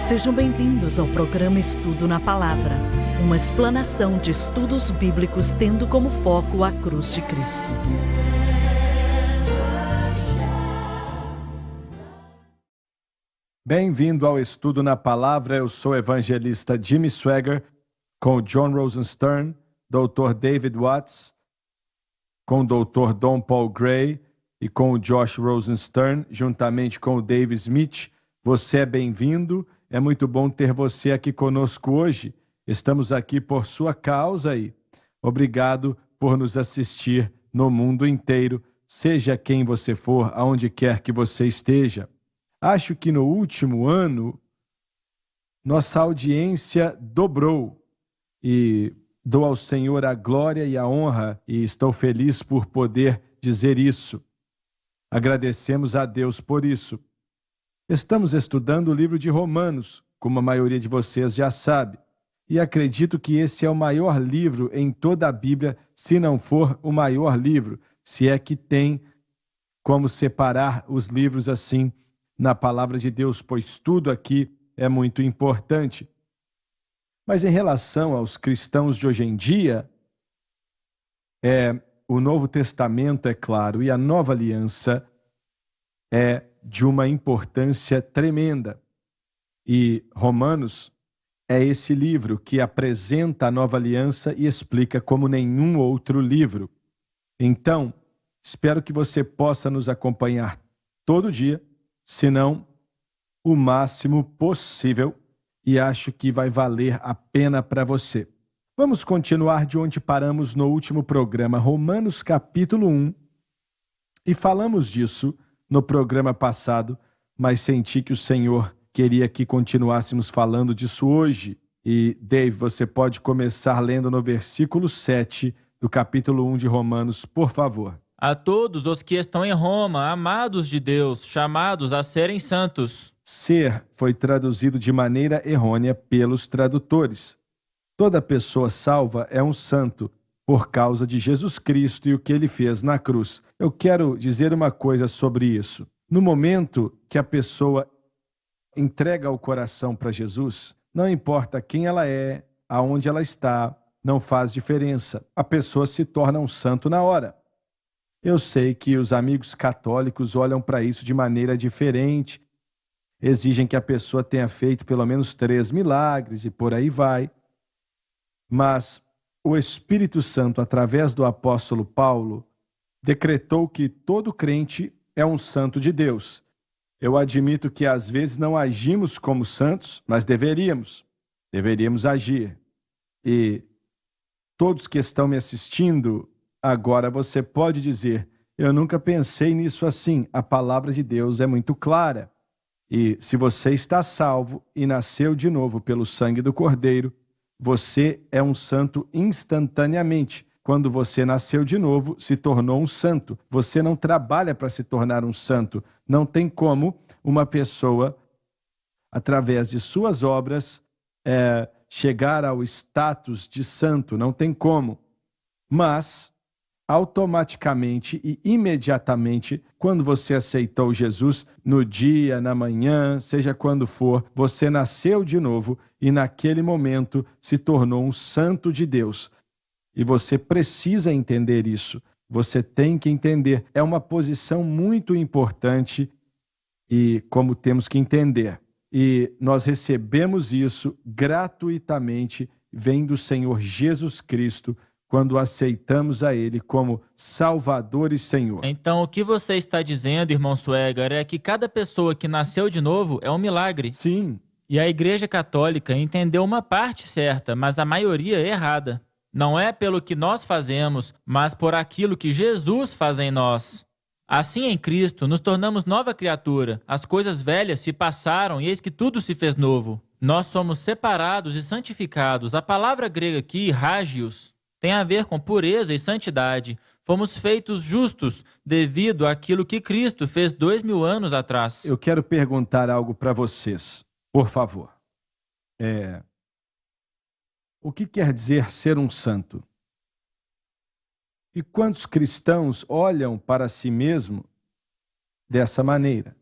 Sejam bem-vindos ao programa Estudo na Palavra, uma explanação de estudos bíblicos tendo como foco a cruz de Cristo. Bem-vindo ao Estudo na Palavra. Eu sou o evangelista Jimmy Swaggart, com o John Rosenstern, Dr. David Watts, com o Dr. Don Paul Gray e com o Josh Rosenstern, juntamente com o Dave Smith. Você é bem-vindo. É muito bom ter você aqui conosco hoje. Estamos aqui por sua causa e obrigado por nos assistir no mundo inteiro, seja quem você for, aonde quer que você esteja. Acho que no último ano, nossa audiência dobrou e dou ao Senhor a glória e a honra e estou feliz por poder dizer isso. Agradecemos a Deus por isso. Estamos estudando o livro de Romanos, como a maioria de vocês já sabe, e acredito que esse é o maior livro em toda a Bíblia, se não for o maior livro, se é que tem como separar os livros assim na palavra de Deus, pois tudo aqui é muito importante. Mas em relação aos cristãos de hoje em dia, o Novo Testamento, é claro, e a Nova Aliança é de uma importância tremenda. E Romanos é esse livro que apresenta a Nova Aliança e explica como nenhum outro livro. Então, espero que você possa nos acompanhar todo dia, se não o máximo possível, e acho que vai valer a pena para você. Vamos continuar de onde paramos no último programa, Romanos capítulo 1, e falamos disso no programa passado, mas senti que o Senhor queria que continuássemos falando disso hoje. E, Dave, você pode começar lendo no versículo 7 do capítulo 1 de Romanos, por favor. A todos os que estão em Roma, amados de Deus, chamados a serem santos. Ser foi traduzido de maneira errônea pelos tradutores. Toda pessoa salva é um santo, por causa de Jesus Cristo e o que ele fez na cruz. Eu quero dizer uma coisa sobre isso. No momento que a pessoa entrega o coração para Jesus, não importa quem ela é, aonde ela está, não faz diferença. A pessoa se torna um santo na hora. Eu sei que os amigos católicos olham para isso de maneira diferente, exigem que a pessoa tenha feito pelo menos 3 milagres e por aí vai. Mas o Espírito Santo, através do apóstolo Paulo, decretou que todo crente é um santo de Deus. Eu admito que às vezes não agimos como santos, mas deveríamos agir. E todos que estão me assistindo, agora você pode dizer, eu nunca pensei nisso assim. A palavra de Deus é muito clara. E se você está salvo e nasceu de novo pelo sangue do Cordeiro, você é um santo instantaneamente. Quando você nasceu de novo, se tornou um santo. Você não trabalha para se tornar um santo. Não tem como uma pessoa, através de suas obras, chegar ao status de santo. Não tem como. Mas, automaticamente e imediatamente, quando você aceitou Jesus, no dia, na manhã, seja quando for, você nasceu de novo e naquele momento se tornou um santo de Deus. E você precisa entender isso. Você tem que entender. É uma posição muito importante e como temos que entender. E nós recebemos isso gratuitamente, vem do Senhor Jesus Cristo, quando aceitamos a Ele como Salvador e Senhor. Então, o que você está dizendo, irmão Swaggart, é que cada pessoa que nasceu de novo é um milagre. Sim. E a Igreja Católica entendeu uma parte certa, mas a maioria errada. Não é pelo que nós fazemos, mas por aquilo que Jesus faz em nós. Assim, em Cristo, nos tornamos nova criatura. As coisas velhas se passaram e eis que tudo se fez novo. Nós somos separados e santificados. A palavra grega aqui, hagios, tem a ver com pureza e santidade. Fomos feitos justos devido àquilo que Cristo fez 2000 anos atrás. Eu quero perguntar algo para vocês, por favor. O que quer dizer ser um santo? E quantos cristãos olham para si mesmo dessa maneira?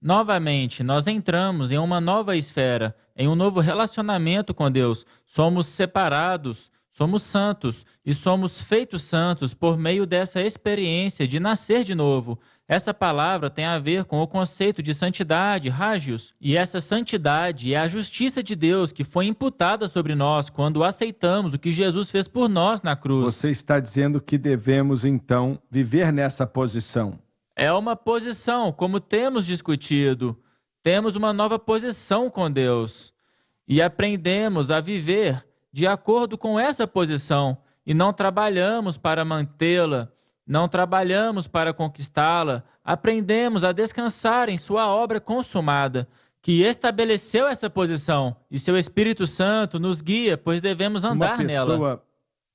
Novamente, nós entramos em uma nova esfera, em um novo relacionamento com Deus. Somos separados, somos santos e somos feitos santos por meio dessa experiência de nascer de novo. Essa palavra tem a ver com o conceito de santidade, hagios, e essa santidade é a justiça de Deus que foi imputada sobre nós quando aceitamos o que Jesus fez por nós na cruz. Você está dizendo que devemos, então, viver nessa posição. É uma posição, como temos discutido. Temos uma nova posição com Deus. E aprendemos a viver de acordo com essa posição. E não trabalhamos para mantê-la, não trabalhamos para conquistá-la. Aprendemos a descansar em sua obra consumada, que estabeleceu essa posição. E seu Espírito Santo nos guia, pois devemos andar nela. Uma pessoa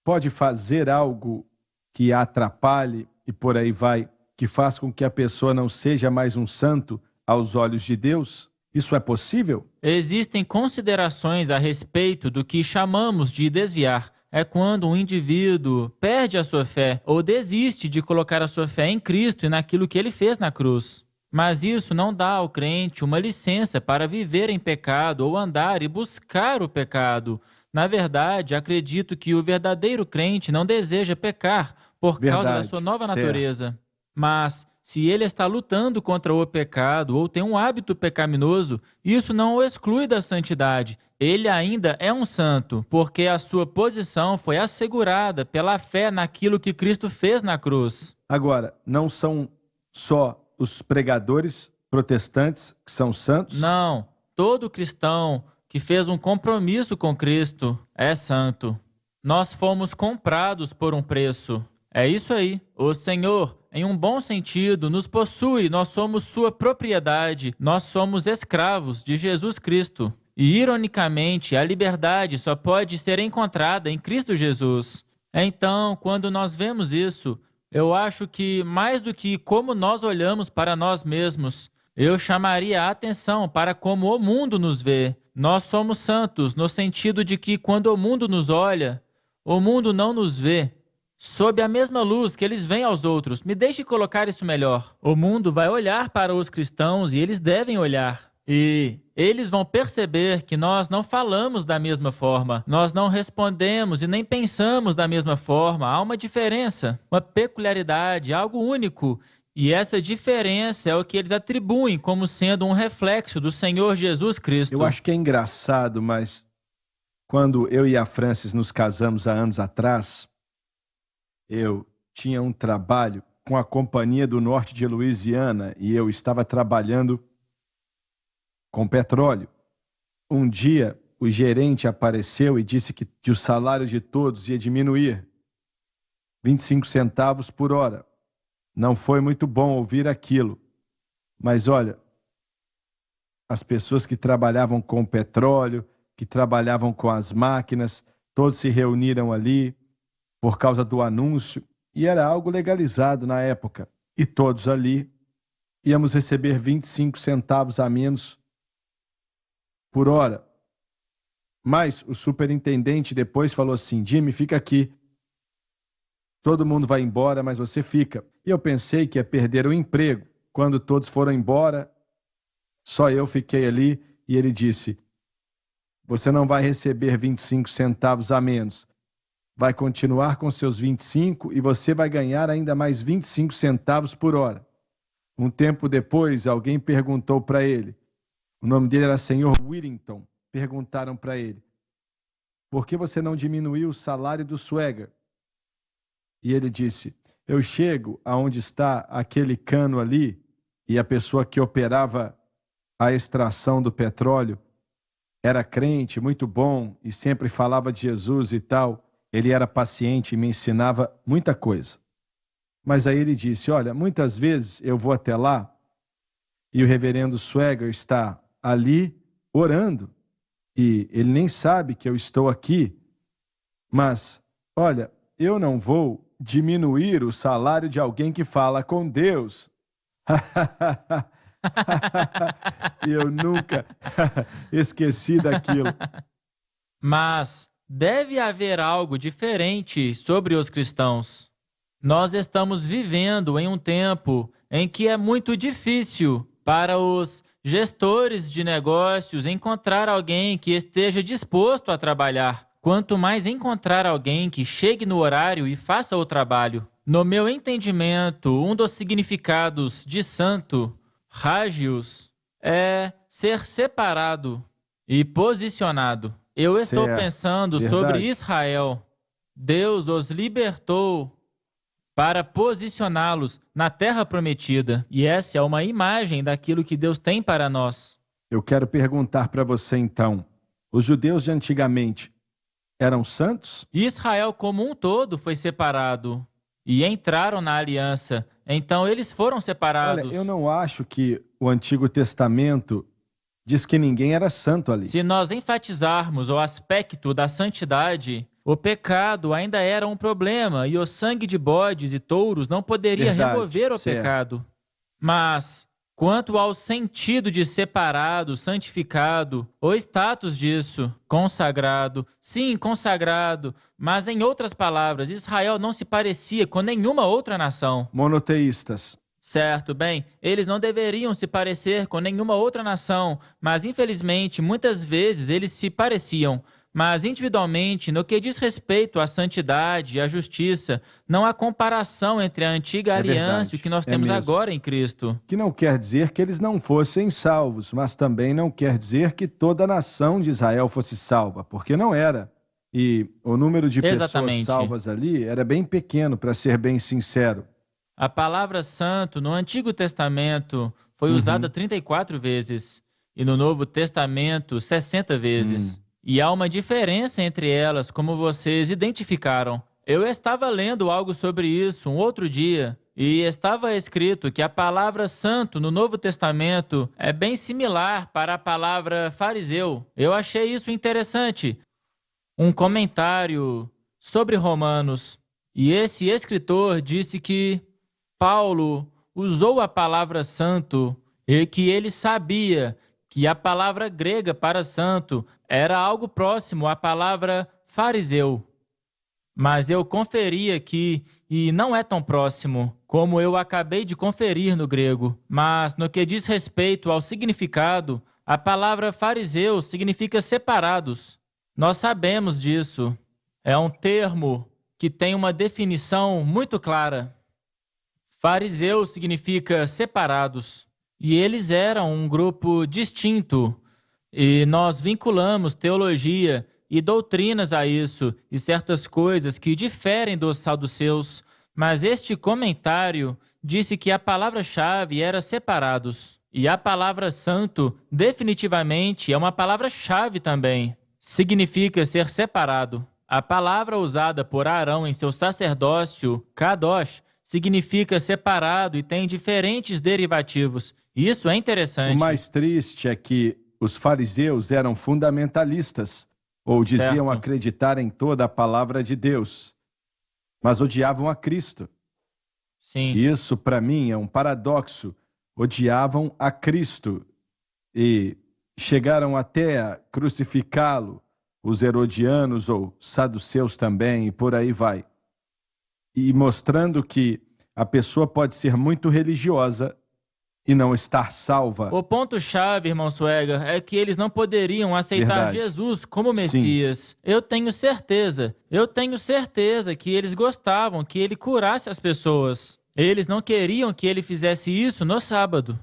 pode fazer algo que a atrapalhe e por aí vai, que faz com que a pessoa não seja mais um santo aos olhos de Deus? Isso é possível? Existem considerações a respeito do que chamamos de desviar. É quando um indivíduo perde a sua fé ou desiste de colocar a sua fé em Cristo e naquilo que ele fez na cruz. Mas isso não dá ao crente uma licença para viver em pecado ou andar e buscar o pecado. Na verdade, acredito que o verdadeiro crente não deseja pecar por causa da sua nova natureza. Mas, se ele está lutando contra o pecado ou tem um hábito pecaminoso, isso não o exclui da santidade. Ele ainda é um santo, porque a sua posição foi assegurada pela fé naquilo que Cristo fez na cruz. Agora, não são só os pregadores protestantes que são santos? Não, todo cristão que fez um compromisso com Cristo é santo. Nós fomos comprados por um preço. É isso aí. O Senhor, em um bom sentido, nos possui. Nós somos sua propriedade. Nós somos escravos de Jesus Cristo. E, ironicamente, a liberdade só pode ser encontrada em Cristo Jesus. Então, quando nós vemos isso, eu acho que, mais do que como nós olhamos para nós mesmos, eu chamaria a atenção para como o mundo nos vê. Nós somos santos, no sentido de que, quando o mundo nos olha, o mundo não nos vê sob a mesma luz que eles veem aos outros. Me deixe colocar isso melhor. O mundo vai olhar para os cristãos e eles devem olhar. E eles vão perceber que nós não falamos da mesma forma. Nós não respondemos e nem pensamos da mesma forma. Há uma diferença, uma peculiaridade, algo único. E essa diferença é o que eles atribuem como sendo um reflexo do Senhor Jesus Cristo. Eu acho que é engraçado, mas quando eu e a Francis nos casamos há anos atrás, eu tinha um trabalho com a Companhia do Norte de Louisiana e eu estava trabalhando com petróleo. Um dia, o gerente apareceu e disse que o salário de todos ia diminuir 25 centavos por hora. Não foi muito bom ouvir aquilo. Mas olha, as pessoas que trabalhavam com o petróleo, que trabalhavam com as máquinas, todos se reuniram ali por causa do anúncio, e era algo legalizado na época. E todos ali íamos receber 25 centavos a menos por hora. Mas o superintendente depois falou assim: Jimmy, fica aqui. Todo mundo vai embora, mas você fica. E eu pensei que ia perder o emprego. Quando todos foram embora, só eu fiquei ali, e ele disse: você não vai receber 25 centavos a menos. Vai continuar com seus 25 e você vai ganhar ainda mais 25 centavos por hora. Um tempo depois, alguém perguntou para ele. O nome dele era Sr. Whittington. Perguntaram para ele: por que você não diminuiu o salário do Swagger? E ele disse: eu chego aonde está aquele cano ali, e a pessoa que operava a extração do petróleo era crente, muito bom, e sempre falava de Jesus e tal. Ele era paciente e me ensinava muita coisa. Mas aí ele disse: olha, muitas vezes eu vou até lá e o reverendo Swagger está ali orando e ele nem sabe que eu estou aqui. Mas, olha, eu não vou diminuir o salário de alguém que fala com Deus. E eu nunca esqueci daquilo. Mas deve haver algo diferente sobre os cristãos. Nós estamos vivendo em um tempo em que é muito difícil para os gestores de negócios encontrar alguém que esteja disposto a trabalhar. Quanto mais encontrar alguém que chegue no horário e faça o trabalho. No meu entendimento, um dos significados de santo, hagios, é ser separado e posicionado. Eu estou Certo. pensando Verdade. sobre Israel. Deus os libertou para posicioná-los na terra prometida. E essa é uma imagem daquilo que Deus tem para nós. Eu quero perguntar para você então, os judeus de antigamente eram santos? Israel como um todo foi separado e entraram na aliança. Então eles foram separados. Olha, eu não acho que o Antigo Testamento diz que ninguém era santo ali. Se nós enfatizarmos o aspecto da santidade, o pecado ainda era um problema e o sangue de bodes e touros não poderia Verdade, remover o certo. pecado. Mas, quanto ao sentido de separado, santificado, o status disso, consagrado, sim, consagrado, mas em outras palavras, Israel não se parecia com nenhuma outra nação. Monoteístas. Certo, bem, eles não deveriam se parecer com nenhuma outra nação, mas infelizmente muitas vezes eles se pareciam. Mas individualmente, no que diz respeito à santidade e à justiça, não há comparação entre a antiga aliança verdade, e o que nós é temos mesmo. agora em Cristo. Que não quer dizer que eles não fossem salvos, mas também não quer dizer que toda a nação de Israel fosse salva, porque não era. E o número de pessoas Exatamente. salvas ali era bem pequeno, para ser bem sincero. A palavra santo no Antigo Testamento foi usada 34 vezes e no Novo Testamento 60 vezes. E há uma diferença entre elas, como vocês identificaram. Eu estava lendo algo sobre isso um outro dia e estava escrito que a palavra santo no Novo Testamento é bem similar para a palavra fariseu. Eu achei isso interessante. Um comentário sobre Romanos. E esse escritor disse que Paulo usou a palavra santo e que ele sabia que a palavra grega para santo era algo próximo à palavra fariseu. Mas eu conferi aqui e não é tão próximo como eu acabei de conferir no grego. Mas no que diz respeito ao significado, a palavra fariseu significa separados. Nós sabemos disso. É um termo que tem uma definição muito clara. Fariseu significa separados. E eles eram um grupo distinto. E nós vinculamos teologia e doutrinas a isso, e certas coisas que diferem dos saduceus. Mas este comentário disse que a palavra-chave era separados. E a palavra santo, definitivamente, é uma palavra-chave também. Significa ser separado. A palavra usada por Arão em seu sacerdócio, kadosh, significa separado e tem diferentes derivativos. Isso é interessante. O mais triste é que os fariseus eram fundamentalistas, ou diziam Certo. acreditar em toda a palavra de Deus, mas odiavam a Cristo. Sim. Isso, para mim, é um paradoxo. Odiavam a Cristo e chegaram até a crucificá-lo, os herodianos ou saduceus também, e por aí vai. E mostrando que a pessoa pode ser muito religiosa e não estar salva. O ponto-chave, irmão Swagger, é que eles não poderiam aceitar Verdade. Jesus como Messias. Eu tenho certeza que eles gostavam que ele curasse as pessoas. Eles não queriam que ele fizesse isso no sábado.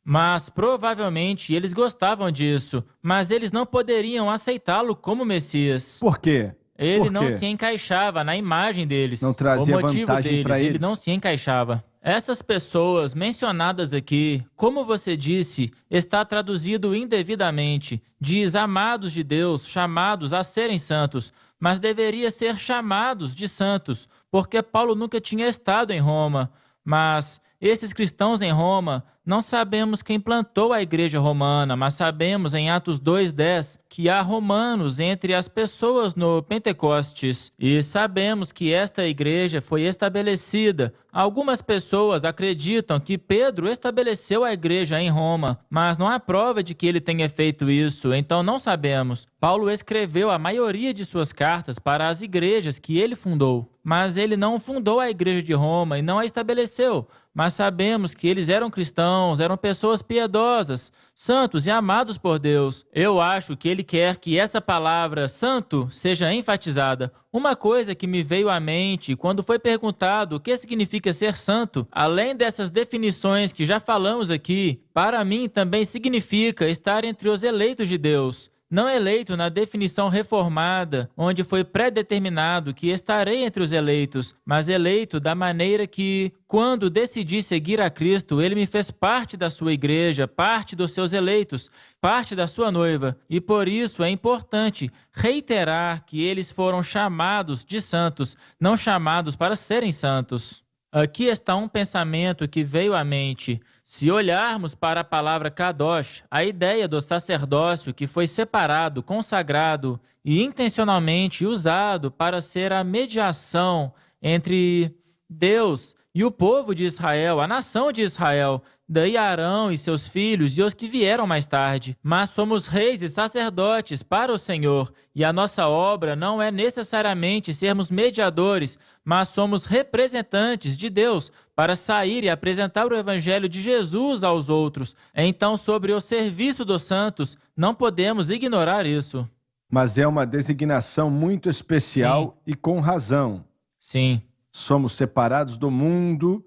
Mas provavelmente eles gostavam disso, mas eles não poderiam aceitá-lo como Messias. Por quê? Ele Por não quê? se encaixava na imagem deles. Não trazia o motivo vantagem deles, pra ele eles. não se encaixava. Essas pessoas mencionadas aqui, como você disse, está traduzido indevidamente. Diz amados de Deus, chamados a serem santos, mas deveria ser chamados de santos, porque Paulo nunca tinha estado em Roma. Mas esses cristãos em Roma, não sabemos quem plantou a igreja romana, mas sabemos em Atos 2:10 que há romanos entre as pessoas no Pentecostes. E sabemos que esta igreja foi estabelecida Algumas pessoas acreditam que Pedro estabeleceu a igreja em Roma, mas não há prova de que ele tenha feito isso, então não sabemos. Paulo escreveu a maioria de suas cartas para as igrejas que ele fundou, mas ele não fundou a igreja de Roma e não a estabeleceu. Mas sabemos que eles eram cristãos, eram pessoas piedosas, santos e amados por Deus. Eu acho que ele quer que essa palavra santo seja enfatizada. Uma coisa que me veio à mente quando foi perguntado o que significa ser santo, além dessas definições que já falamos aqui, para mim também significa estar entre os eleitos de Deus. Não eleito na definição reformada, onde foi pré-determinado que estarei entre os eleitos, mas eleito da maneira que, quando decidi seguir a Cristo, ele me fez parte da sua igreja, parte dos seus eleitos, parte da sua noiva. E por isso é importante reiterar que eles foram chamados de santos, não chamados para serem santos. Aqui está um pensamento que veio à mente. Se olharmos para a palavra kadosh, a ideia do sacerdócio que foi separado, consagrado e intencionalmente usado para ser a mediação entre Deus e o povo de Israel, a nação de Israel, daí Arão e seus filhos e os que vieram mais tarde. Mas somos reis e sacerdotes para o Senhor, e a nossa obra não é necessariamente sermos mediadores, mas somos representantes de Deus para sair e apresentar o Evangelho de Jesus aos outros. Então, sobre o serviço dos santos, não podemos ignorar isso. Mas é uma designação muito especial e com razão. Sim. Somos separados do mundo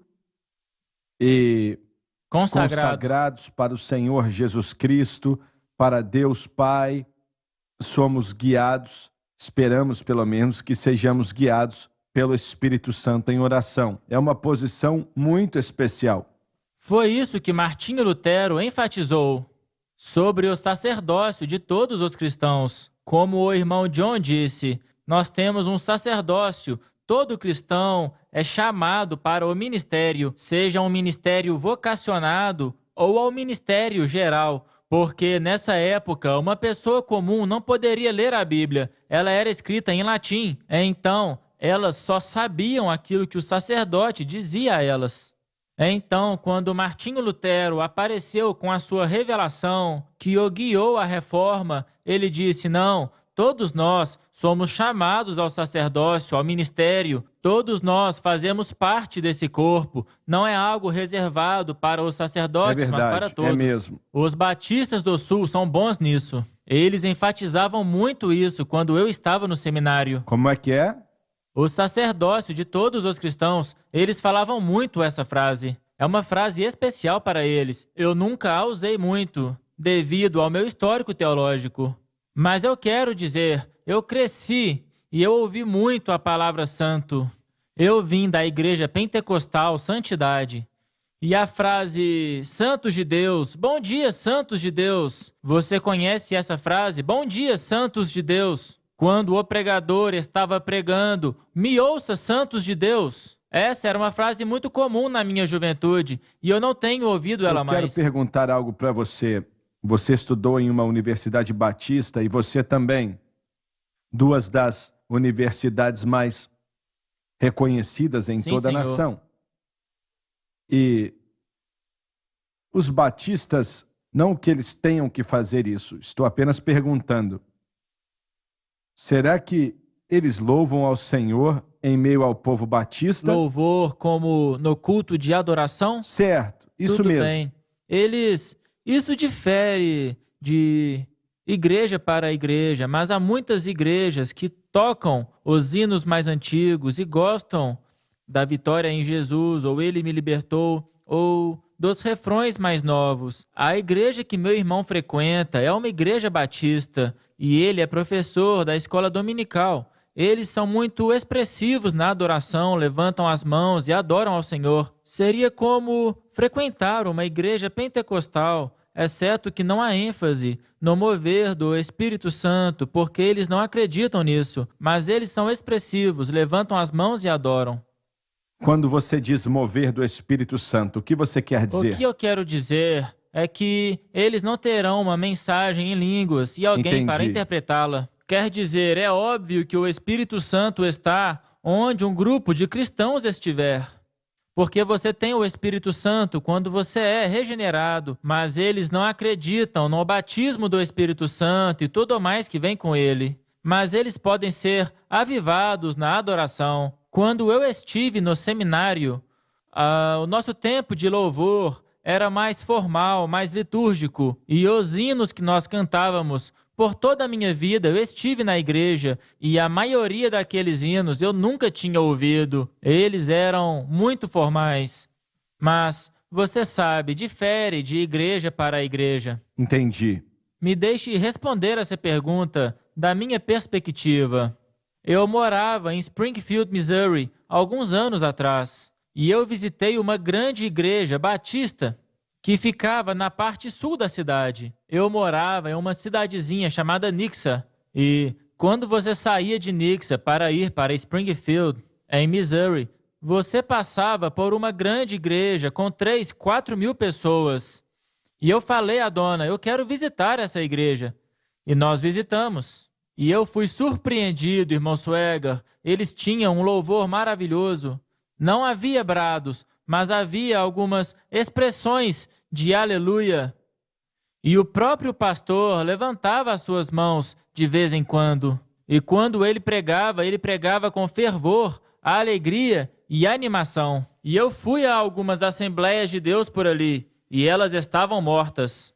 e consagrados para o Senhor Jesus Cristo, para Deus Pai. Somos guiados, esperamos pelo menos que sejamos guiados pelo Espírito Santo em oração. É uma posição muito especial. Foi isso que Martinho Lutero enfatizou sobre o sacerdócio de todos os cristãos. Como o irmão John disse, nós temos um sacerdócio. Todo cristão é chamado para o ministério, seja um ministério vocacionado ou ao ministério geral, porque nessa época uma pessoa comum não poderia ler a Bíblia, ela era escrita em latim, então elas só sabiam aquilo que o sacerdote dizia a elas. Então, quando Martinho Lutero apareceu com a sua revelação que o guiou à reforma, ele disse, não, todos nós somos chamados ao sacerdócio, ao ministério. Todos nós fazemos parte desse corpo. Não é algo reservado para os sacerdotes, mas para todos. É mesmo. Os batistas do Sul são bons nisso. Eles enfatizavam muito isso quando eu estava no seminário. Como é que é? O sacerdócio de todos os cristãos, eles falavam muito essa frase. É uma frase especial para eles. Eu nunca a usei muito, devido ao meu histórico teológico. Mas eu quero dizer, eu cresci e eu ouvi muito a palavra santo. Eu vim da igreja pentecostal Santidade. E a frase, santos de Deus, bom dia, santos de Deus. Você conhece essa frase? Bom dia, santos de Deus. Quando o pregador estava pregando, me ouça, santos de Deus. Essa era uma frase muito comum na minha juventude e eu não tenho ouvido ela mais. Eu quero perguntar algo para você. Você estudou em uma universidade batista e você também. Duas das universidades mais reconhecidas em toda a nação. E os batistas, não que eles tenham que fazer isso, estou apenas perguntando. Será que eles louvam ao Senhor em meio ao povo batista? Louvor como no culto de adoração? Certo, isso Tudo mesmo. Bem. Isso difere de igreja para igreja, mas há muitas igrejas que tocam os hinos mais antigos e gostam da vitória em Jesus, ou Ele me libertou, ou dos refrões mais novos. A igreja que meu irmão frequenta é uma igreja batista e ele é professor da escola dominical. Eles são muito expressivos na adoração, levantam as mãos e adoram ao Senhor. Seria como frequentar uma igreja pentecostal, exceto que não há ênfase no mover do Espírito Santo, porque eles não acreditam nisso, mas eles são expressivos, levantam as mãos e adoram. Quando você diz mover do Espírito Santo, o que você quer dizer? O que eu quero dizer é que eles não terão uma mensagem em línguas e alguém para interpretá-la. Quer dizer, é óbvio que o Espírito Santo está onde um grupo de cristãos estiver. porque você tem o Espírito Santo quando você é regenerado, mas eles não acreditam no batismo do Espírito Santo e tudo mais que vem com ele. Mas eles podem ser avivados na adoração. Quando eu estive no seminário, o nosso tempo de louvor era mais formal, mais litúrgico, e os hinos que nós cantávamos, por toda a minha vida eu estive na igreja e a maioria daqueles hinos eu nunca tinha ouvido. Eles eram muito formais. Mas, você sabe, difere de igreja para igreja. Entendi. Me deixe responder essa pergunta da minha perspectiva. Eu morava em Springfield, Missouri, alguns anos atrás, e eu visitei uma grande igreja batista que ficava na parte sul da cidade. Eu morava em uma cidadezinha chamada Nixa, e quando você saía de Nixa para ir para Springfield, em Missouri, você passava por uma grande igreja com 3, 4 mil pessoas. E eu falei à dona, eu quero visitar essa igreja. E nós visitamos. E eu fui surpreendido, irmão Swagger. Eles tinham um louvor maravilhoso. Não havia brados, mas havia algumas expressões de aleluia. E o próprio pastor levantava as suas mãos de vez em quando. E quando ele pregava com fervor, alegria e animação. E eu fui a algumas Assembleias de Deus por ali, e elas estavam mortas.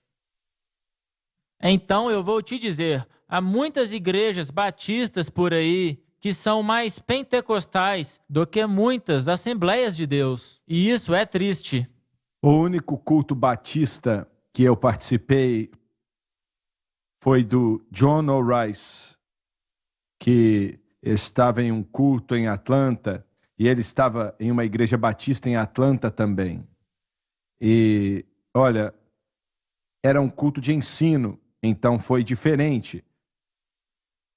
Então eu vou te dizer, há muitas igrejas batistas por aí que são mais pentecostais do que muitas Assembleias de Deus. E isso é triste. O único culto batista que eu participei foi do John O'Rice, que estava em um culto em Atlanta, e ele estava em uma igreja batista em Atlanta também. E, olha, era um culto de ensino, então foi diferente.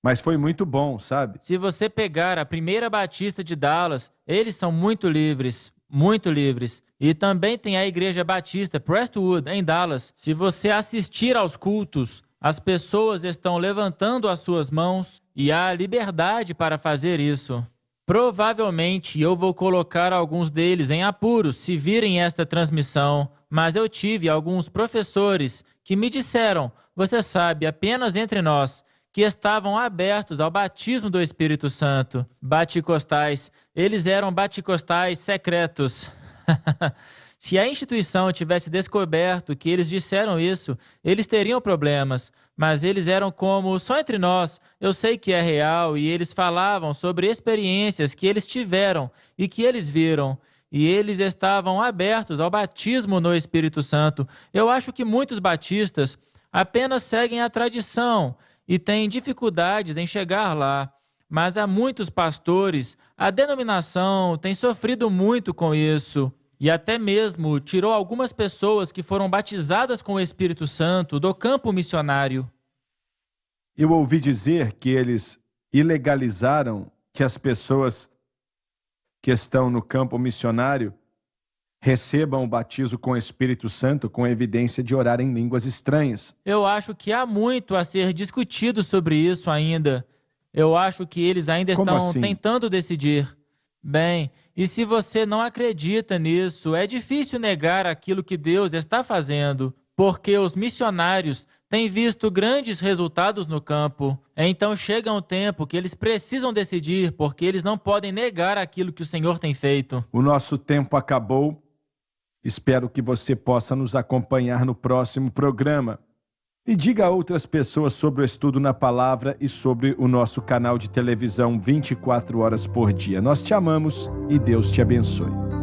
Mas foi muito bom, sabe? Se você pegar a Primeira Batista de Dallas, eles são muito livres, muito livres. E também tem a Igreja Batista Prestwood, em Dallas. Se você assistir aos cultos, as pessoas estão levantando as suas mãos e há liberdade para fazer isso. Provavelmente eu vou colocar alguns deles em apuros se virem esta transmissão, mas eu tive alguns professores que me disseram, você sabe, apenas entre nós, que estavam abertos ao batismo do Espírito Santo. Baticostais. Eles eram baticostais secretos. Se a instituição tivesse descoberto que eles disseram isso, eles teriam problemas. Mas eles eram como, só entre nós, eu sei que é real, e eles falavam sobre experiências que eles tiveram e que eles viram. E eles estavam abertos ao batismo no Espírito Santo. Eu acho que muitos batistas apenas seguem a tradição e têm dificuldades em chegar lá. Mas há muitos pastores, a denominação tem sofrido muito com isso. E até mesmo tirou algumas pessoas que foram batizadas com o Espírito Santo do campo missionário. Eu ouvi dizer que eles ilegalizaram que as pessoas que estão no campo missionário recebam o batismo com o Espírito Santo com evidência de orar em línguas estranhas. Eu acho que há muito a ser discutido sobre isso ainda. Eu acho que eles ainda Como estão assim? tentando decidir. Bem, e se você não acredita nisso, é difícil negar aquilo que Deus está fazendo, porque os missionários têm visto grandes resultados no campo. Então chega um tempo que eles precisam decidir, porque eles não podem negar aquilo que o Senhor tem feito. O nosso tempo acabou. Espero que você possa nos acompanhar no próximo programa. E diga a outras pessoas sobre o estudo na palavra e sobre o nosso canal de televisão 24 horas por dia. Nós te amamos e Deus te abençoe.